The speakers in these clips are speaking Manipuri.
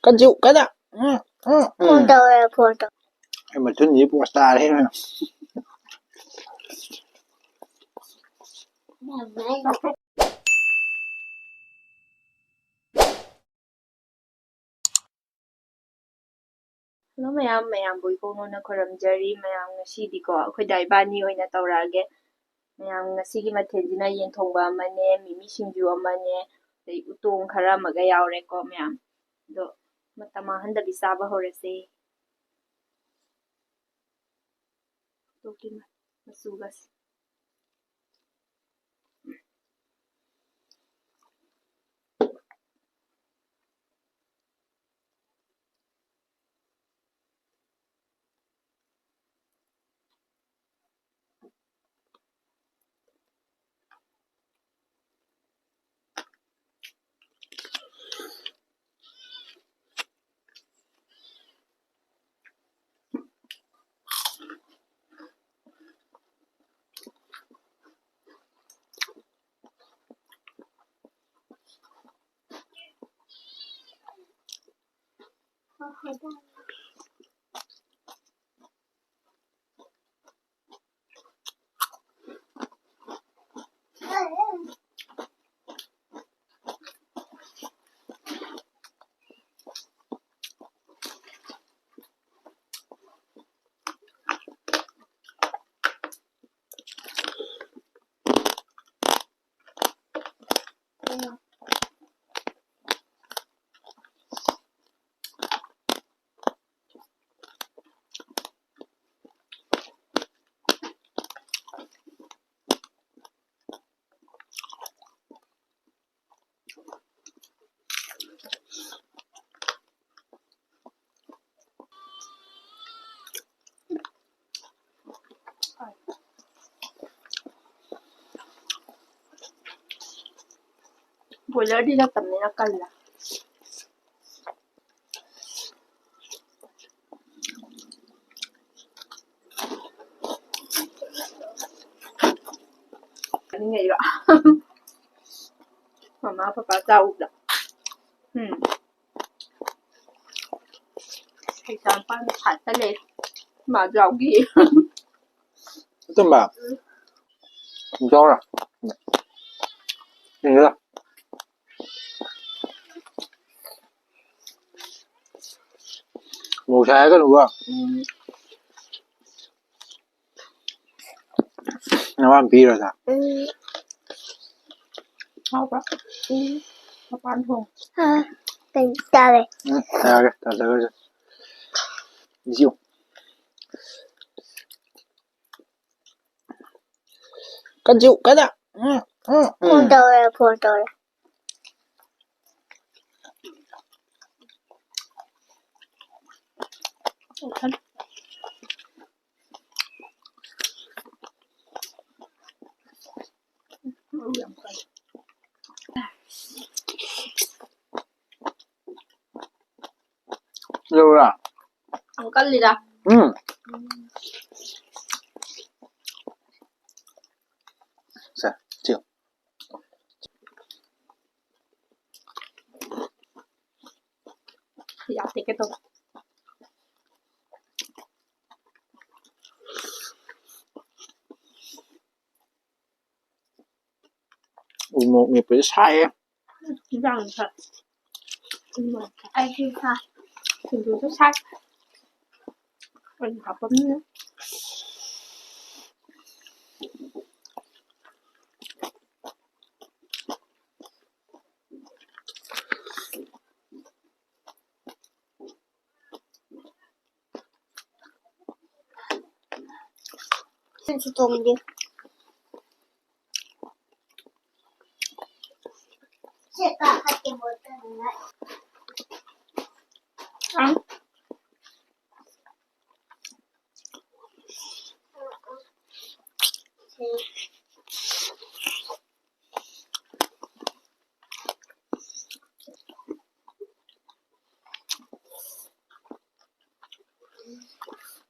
Cắt chịu cắt ạ. Phun đầu. Em mà chân nhí pasta đấy mà. Hello mayam bui ko na khoramjari mayam ngasi ko akhoi dai bani oina tawrage mayam ngasi gi mathenjina yen thongba amane mimi singju amane dai utong khara maga yaure ko mayam do matama handa bisaba horese to ki masugas boiler di na tamne na kala ani ngai ba mama papa tahu dah hay sampan thật ta lên mà giàu gì Tâm bảo. Không cho rồi. Nhìn ra. Ngủ trái có đủ không? Nó ăn pi rồi sao? không quá không ăn không tình cha đây Ra kìa, thật ra kìa. Dịu. Cắt chịu cắt ạ. phun đầu Lâu rồi à? không cắt gì đâu Sao? Chịu. dạ thì cái tôi Một nghiệp phải sai em. răng thật ai chưa sai thì tôi sẽ sai mình học bấm nữa xin chị tùng đi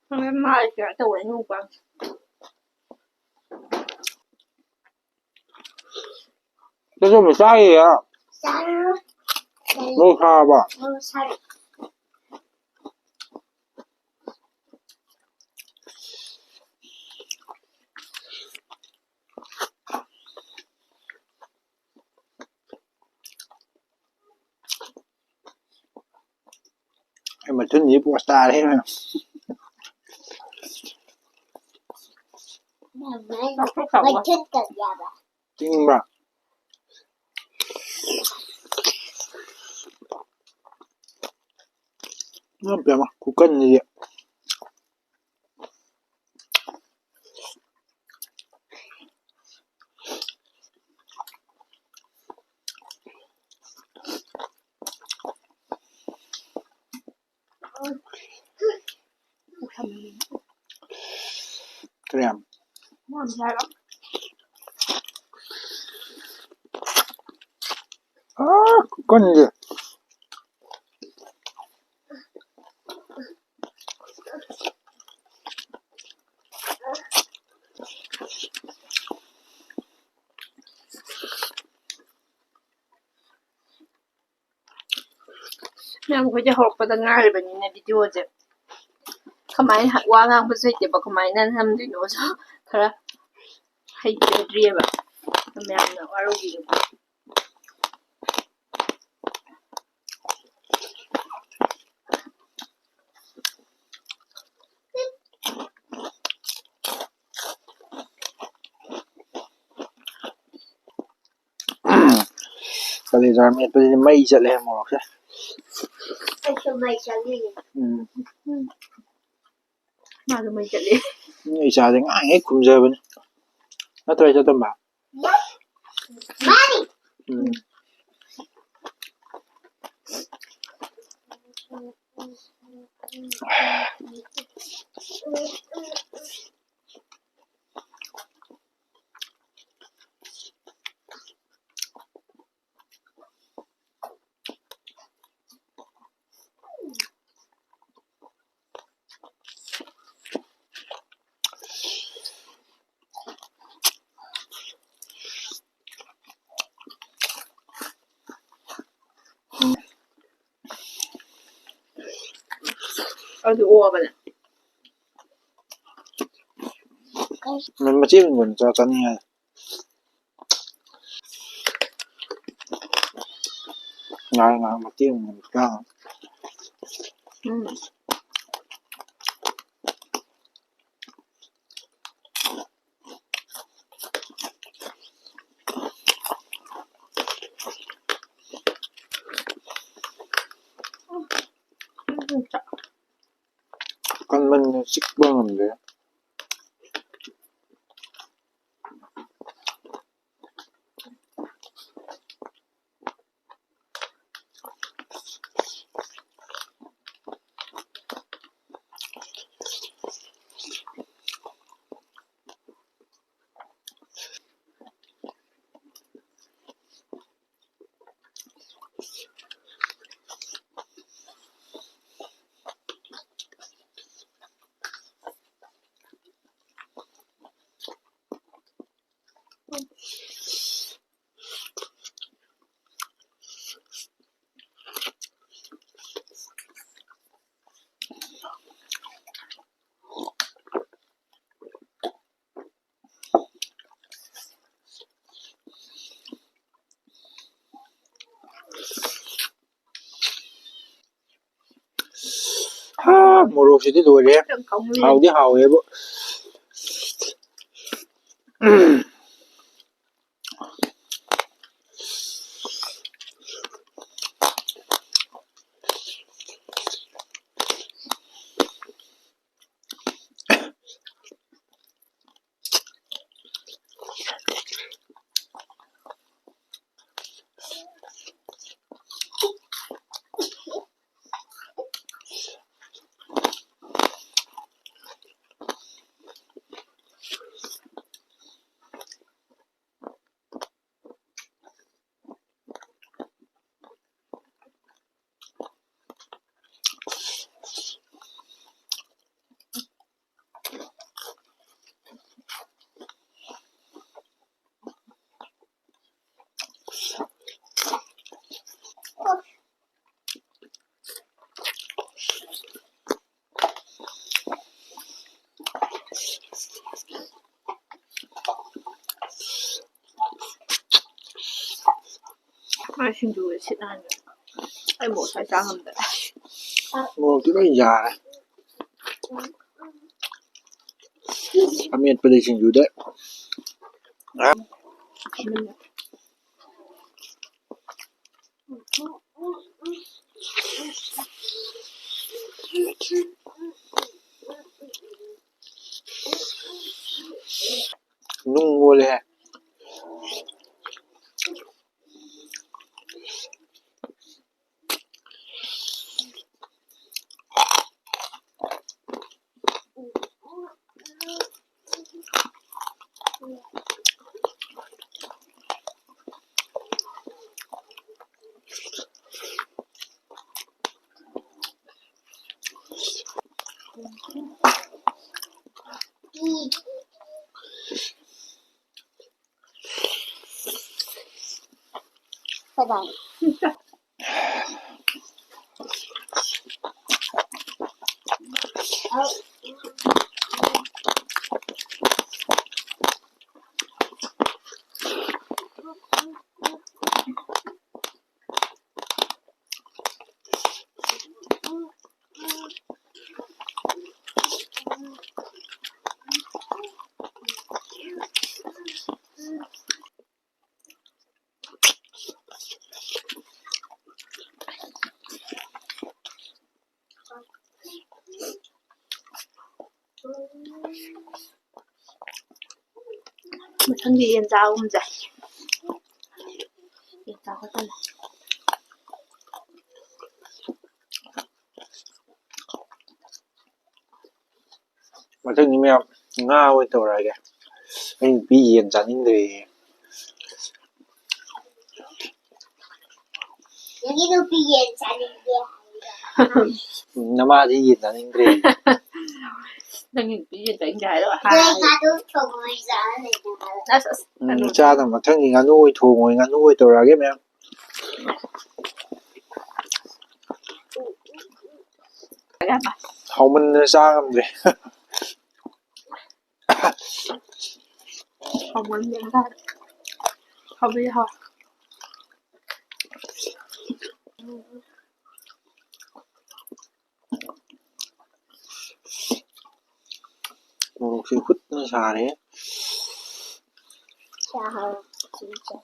ăn em mai cả tuổi ngu quá Thế sao mày sai gì à? sai Nô kha bà. sai mà thun gì bùa ta đấy mà Mày chân cần nhà bà. chính mà nó bèo mà củ cân gì vậy krem ngon dai lắm. củ cân gì ꯃꯌꯥꯝ ꯈꯣꯏꯁꯦ ꯍꯧꯔꯛꯄꯗ ꯉꯥꯏꯔꯤꯕꯅꯤꯅꯦ ꯚꯤꯗꯤꯑꯣꯁꯦ ꯀꯃꯥꯏꯅ ꯋꯥ ꯉꯥꯡꯕꯁꯨ ꯍꯩꯇꯦꯕ ꯀꯃꯥꯏꯅ ꯅꯝꯗꯣꯏꯅꯣꯁꯨ ꯈꯔ ꯍꯩꯖꯗ꯭ꯔꯤꯑꯕ ꯃꯌꯥꯝꯅ ꯋꯥꯔꯧꯕꯤꯒꯅꯨ Kalejar metpasidi mei chatle morokse Anh mày chẳng gì. ꯃꯥꯁꯨ ꯃꯩ ꯆꯠꯂꯦ ichase ngang hek khumjabane natra chatamba Mari. ꯑꯗꯨ ꯑꯣꯑꯕꯅꯦ mình mà chiếc mình cho chăn nghe ngai ngai mà chiếc mình cao con mình xích bơm đấy moroksidii loire hawdi hawebo ꯃꯥ ꯁꯤꯡꯖꯨꯒ ꯁꯤꯠ ꯅꯥꯟꯕ ꯑꯩ ꯃꯣꯔꯣꯛ ꯁꯥꯏ ꯆꯥ ꯉꯝꯗ꯭ꯔꯦ Morócti lói yꯥꯔꯦ ꯑꯃꯦꯠꯄꯗꯤ ꯁꯤꯡꯖꯨꯗ ꯅꯨꯡ ꯑꯣꯜꯂꯦ Kadang. Muthangi yen chaagumse. Yen chaagutane. ꯃꯊꯪꯗꯤ ꯃꯌꯥꯝ ꯉꯥ ꯑꯣꯏꯅ ꯇꯧꯔꯛꯑꯒꯦ ꯑꯩ ꯅꯨꯄꯤ ꯌꯦꯟ ꯆꯥꯅꯤꯡꯗ꯭ꯔꯦ Lagi lupi yen caningnya. ꯅꯃꯥꯗꯤ ꯌꯦꯟ ꯆꯥꯅꯤꯡꯗ꯭ꯔꯦ Nang yen yen chaingde haido ha. Gai kadu chongoi zane. As ꯆꯥꯗ ꯃꯊꯪꯒꯤ ꯉꯥꯅꯨ ꯑꯣꯏ ꯊꯣꯡꯉꯣꯏ ꯉꯥꯅꯨ ꯑꯣꯏ ꯇꯧꯔꯛꯑꯒꯦ ꯃꯌꯥꯝ ꯍꯥꯎꯃꯟꯗꯅ ꯆꯥ ꯉꯝꯗ꯭ꯔꯦ Haumandena da. Habi ha. ꯃꯣꯔꯣꯛꯁꯦ ꯍꯨꯠꯅ ꯁꯥꯔꯦ Chahal. Chicha.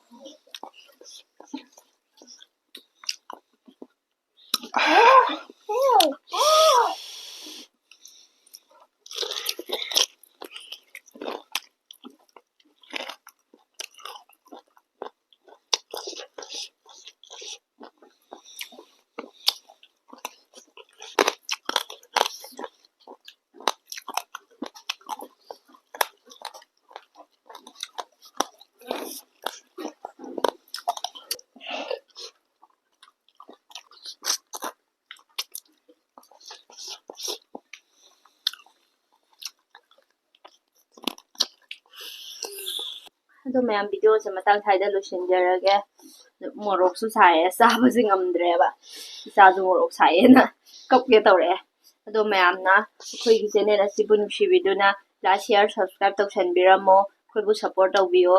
ꯑꯗꯣ ꯃꯌꯥꯝ ꯚꯤꯗꯤꯑꯣꯁꯦ ꯃꯇꯥꯡ ꯁ꯭ꯋꯥꯏꯗ ꯂꯣꯏꯁꯤꯟꯖꯔꯒꯦ ꯃꯣꯔꯣꯛꯁꯨ ꯁꯥꯏꯌꯦ ꯆꯥꯕꯁꯦ ꯉꯝꯗ꯭ꯔꯦꯕ ꯏꯆꯥꯁꯨ ꯃꯣꯔꯣꯛ ꯁꯥꯏꯌꯦꯅ ꯀꯞꯀꯦ ꯇꯧꯔꯛꯑꯦ ꯑꯗꯣ ꯃꯌꯥꯝꯅ ꯑꯩꯈꯣꯏꯒꯤ ꯆꯦꯅꯦꯜ ꯑꯁꯤꯕꯨ ꯅꯨꯡꯁꯤꯕꯤꯗꯨꯅ ꯂꯥꯏꯛ ꯁꯤꯌꯔ ꯁꯕꯁꯀ꯭ꯔꯥꯏꯕ ꯇꯧꯁꯟꯕꯤꯔꯝꯃꯣ ꯑꯩꯈꯣꯏꯕꯨ ꯁꯞꯄꯣꯔꯠ ꯇꯧꯕꯤꯌꯣ